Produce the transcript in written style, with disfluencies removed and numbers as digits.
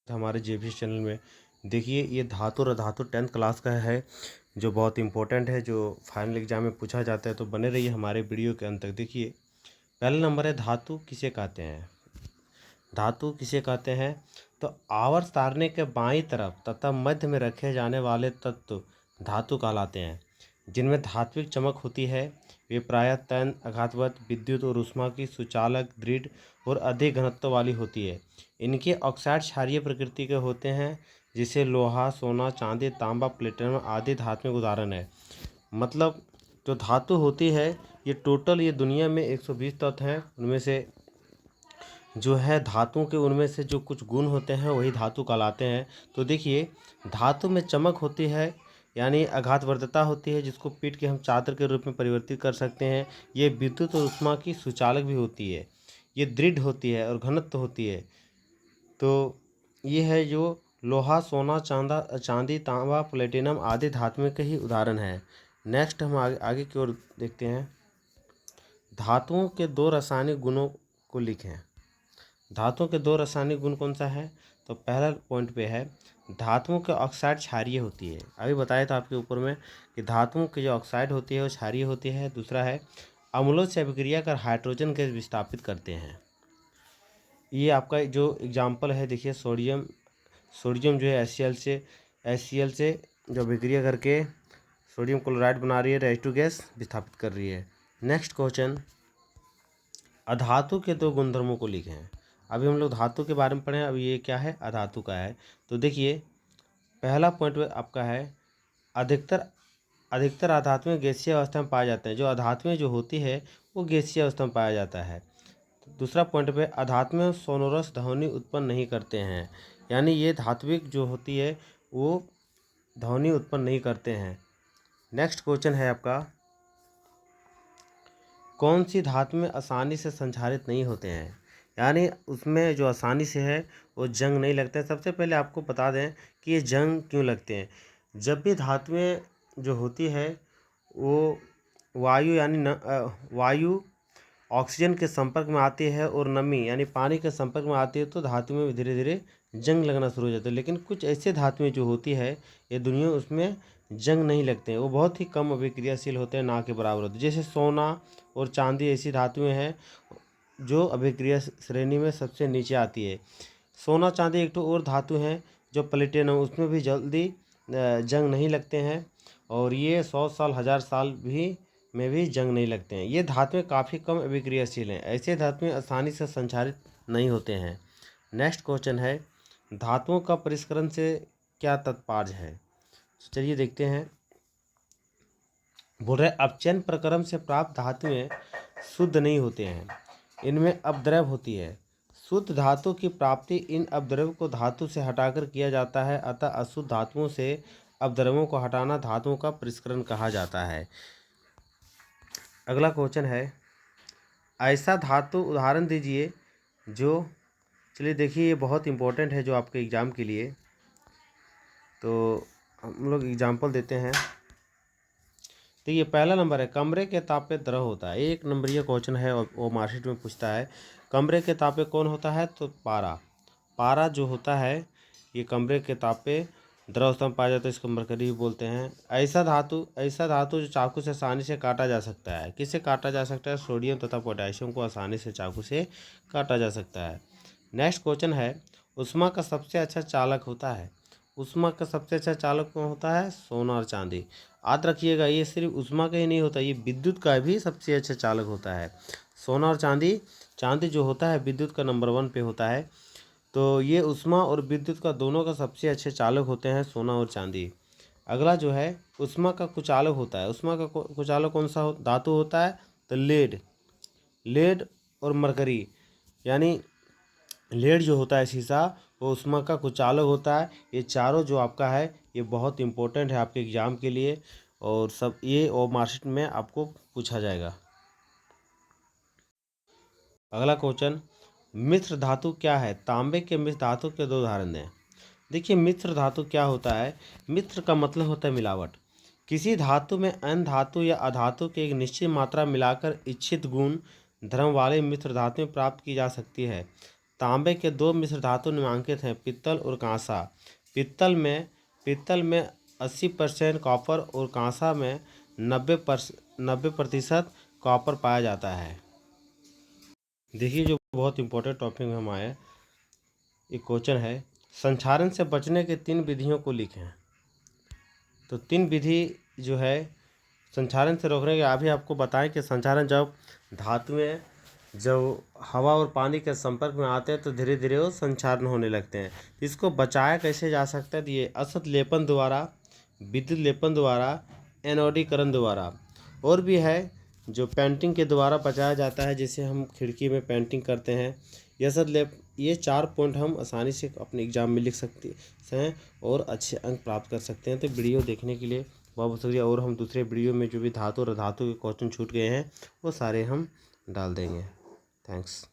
हमारे JPS channel में। देखिए ये धातु और अधातु 10th क्लास का है जो बहुत इंपॉर्टेंट है, जो फाइनल एग्जाम में पूछा जाता है। तो बने रहिए हमारे वीडियो के अंत तक। देखिए पहला नंबर है, धातु किसे कहते हैं। धातु किसे कहते हैं तो आवर्त सारणी के बाईं तरफ तथा मध्य में रखे जाने वाले तत्व धातु कहलाते हैं, जिनमें धात्विक चमक होती है। वे प्रायः तैल, आघातवत, विद्युत और ऊष्मा की सुचालक, दृढ़ और अधिक घनत्व वाली होती है। इनके ऑक्साइड क्षारीय प्रकृति के होते हैं, जिसे लोहा, सोना, चांदी, तांबा, प्लेटिनम आदि धात्विक उदाहरण है। मतलब जो धातु होती है ये टोटल ये दुनिया में 120 तत्व हैं। उनमें से जो है धातुओं के, उनमें से जो कुछ गुण होते हैं वही धातु कहलाते हैं। तो देखिए धातु में चमक होती है, यानी आघातवर्धता होती है, जिसको पीट के हम चादर के रूप में परिवर्तित कर सकते हैं। ये विद्युत और ऊष्मा की सुचालक भी होती है। ये दृढ़ होती है और घनत्व होती है। तो ये है जो लोहा, सोना, चांदी, तांबा, प्लेटिनम आदि धातुओं के ही उदाहरण है। नेक्स्ट हम आगे की ओर देखते हैं। धातुओं के 2 रासायनिक गुणों को लिखें। धातुओं के 2 रासायनिक गुण कौन सा है तो पहला पॉइंट पे है, धातुओं के ऑक्साइड क्षारीय होती है। अभी बताया था आपके ऊपर में कि धातुओं की जो ऑक्साइड होती है वो क्षारीय होती है। दूसरा है, अम्लों से अभिक्रिया कर हाइड्रोजन गैस विस्थापित करते हैं। ये आपका जो एग्जाम्पल है, देखिए सोडियम जो है HCl से जो अभिक्रिया करके सोडियम क्लोराइड बना रही है, H2 गैस विस्थापित कर रही है। नेक्स्ट क्वेश्चन, अधातु के 2 गुणधर्मों को लिखें। अभी हम लोग धातु के बारे में पढ़े हैं, अब ये क्या है, अधातु का है। तो देखिए पहला पॉइंट आपका है, अधिकतर अधातुएं गैसीय अवस्था में पाए जाते हैं। जो अधातुएं जो होती है वो गैसीय अवस्था में पाया जाता है। दूसरा पॉइंट पे, अधातुएं सोनोरस ध्वनि उत्पन्न नहीं करते हैं, यानी ये धात्विक जो होती है वो ध्वनि उत्पन्न नहीं करते हैं। नेक्स्ट क्वेश्चन है आपका, कौन सी धातु में आसानी से संक्षारित नहीं होते हैं, यानी उसमें जो आसानी से है वो जंग नहीं लगते हैं। सबसे पहले आपको बता दें कि ये जंग क्यों लगते हैं। जब भी धातुएं जो होती है वो वायु वायु ऑक्सीजन के संपर्क में आती है और नमी यानी पानी के संपर्क में आती है, तो धातु में धीरे धीरे जंग लगना शुरू हो जाता है। लेकिन कुछ ऐसे धातुएं जो होती है ये दुनिया, उसमें जंग नहीं लगते हैं। वो बहुत ही कम अभिक्रियाशील होते हैं, ना के बराबर होते हैं। जैसे सोना और चांदी ऐसी धातुएं हैं जो अभिक्रिया श्रेणी में सबसे नीचे आती है। सोना चांदी एक तो और धातु हैं जो प्लेटिनम, उसमें भी जल्दी जंग नहीं लगते हैं, और ये 100 साल 1000 साल में भी जंग नहीं लगते हैं। ये धातुएं काफ़ी कम अभिक्रियाशील हैं। ऐसे धातुएं आसानी से संक्षारित नहीं होते हैं। नेक्स्ट क्वेश्चन है, धातुओं का परिष्करण से क्या तात्पर्य है। तो चलिए देखते हैं। बोल रहे अपचयन प्रक्रम से प्राप्त धातुएं शुद्ध नहीं होते हैं, इनमें अपद्रव होती है। शुद्ध धातु की प्राप्ति इन अपद्रव को धातु से हटाकर किया जाता है, अतः अशुद्ध धातुओं से अपद्रवों को हटाना धातुओं का परिष्करण कहा जाता है। अगला क्वेश्चन है, ऐसा धातु उदाहरण दीजिए जो, चलिए देखिए ये बहुत इंपॉर्टेंट है जो आपके एग्ज़ाम के लिए, तो हम लोग एग्जाम्पल देते हैं। तो ये पहला नंबर है, कमरे के ताप पे द्रव होता है। 1 नंबरीय क्वेश्चन है और वो मार्कशीट में पूछता है। कमरे के ताप पे कौन होता है तो पारा जो होता है ये कमरे के ताप पे द्रव अवस्था में पाया जाता है, इसको मरकरी भी बोलते हैं। ऐसा धातु जो चाकू से आसानी से काटा जा सकता है। किससे काटा जा सकता है, सोडियम तथा पोटेशियम को आसानी से चाकू से काटा जा सकता है। नेक्स्ट क्वेश्चन है, ऊष्मा का सबसे अच्छा चालक होता है। ऊष्मा का सबसे अच्छा चालक कौन होता है, सोना और चांदी। याद रखिएगा ये सिर्फ ऊष्मा का ही नहीं होता, ये विद्युत का भी सबसे अच्छा चालक होता है। सोना और चांदी जो होता है विद्युत का नंबर 1 पे होता है। तो ये ऊष्मा और विद्युत का दोनों का सबसे अच्छे चालक होते हैं सोना और चांदी। अगला जो है, ऊष्मा का कुचालक होता है। ऊष्मा का कुचालक कौन सा धातु होता है तो लेड और मरकरी, यानी लेड जो होता है शीशा, वो ऊष्मा का कुचालक होता है। ये चारों जो आपका है ये बहुत इंपॉर्टेंट है आपके एग्ज़ाम के लिए, और सब ये और मार्कशीट में आपको पूछा जाएगा। अगला क्वेश्चन, मिश्र धातु क्या है। तांबे के मिश्र धातु के 2 उदाहरण दें। देखिए मिश्र धातु क्या होता है। मिश्र का मतलब होता है मिलावट। किसी धातु में अन्य धातु या अधातु की एक निश्चित मात्रा मिलाकर इच्छित गुण धर्म वाले मिश्र धातुएं प्राप्त की जा सकती है। तांबे के 2 मिश्र धातु निम्नलिखित हैं, पित्तल और कांसा। पित्तल में 80% कॉपर और कांसा में 90% कॉपर पाया जाता है। देखिए जो बहुत इंपॉर्टेंट टॉपिक में हम आए, एक क्वेश्चन है, संक्षारण से बचने के 3 विधियों को लिखें। तो 3 विधि जो है संक्षारण से रोकने के, अभी आपको बताएं कि संक्षारण जब धातुएं जब हवा और पानी के संपर्क में आते हैं तो धीरे धीरे वो संक्षारण होने लगते हैं। इसको बचाया कैसे जा सकता है? तो ये असत लेपन द्वारा, विद्युत लेपन द्वारा, एनोडीकरण द्वारा, और भी है जो पेंटिंग के द्वारा बचाया जाता है, जैसे हम खिड़की में पेंटिंग करते हैं। ये 4 पॉइंट हम आसानी से अपने एग्जाम में लिख सकते हैं और अच्छे अंक प्राप्त कर सकते हैं। तो वीडियो देखने के लिए बहुत बहुत शुक्रिया। और हम दूसरे वीडियो में जो भी धातु और धातु के क्वेश्चन छूट गए हैं वो सारे हम डाल देंगे। थैंक्स।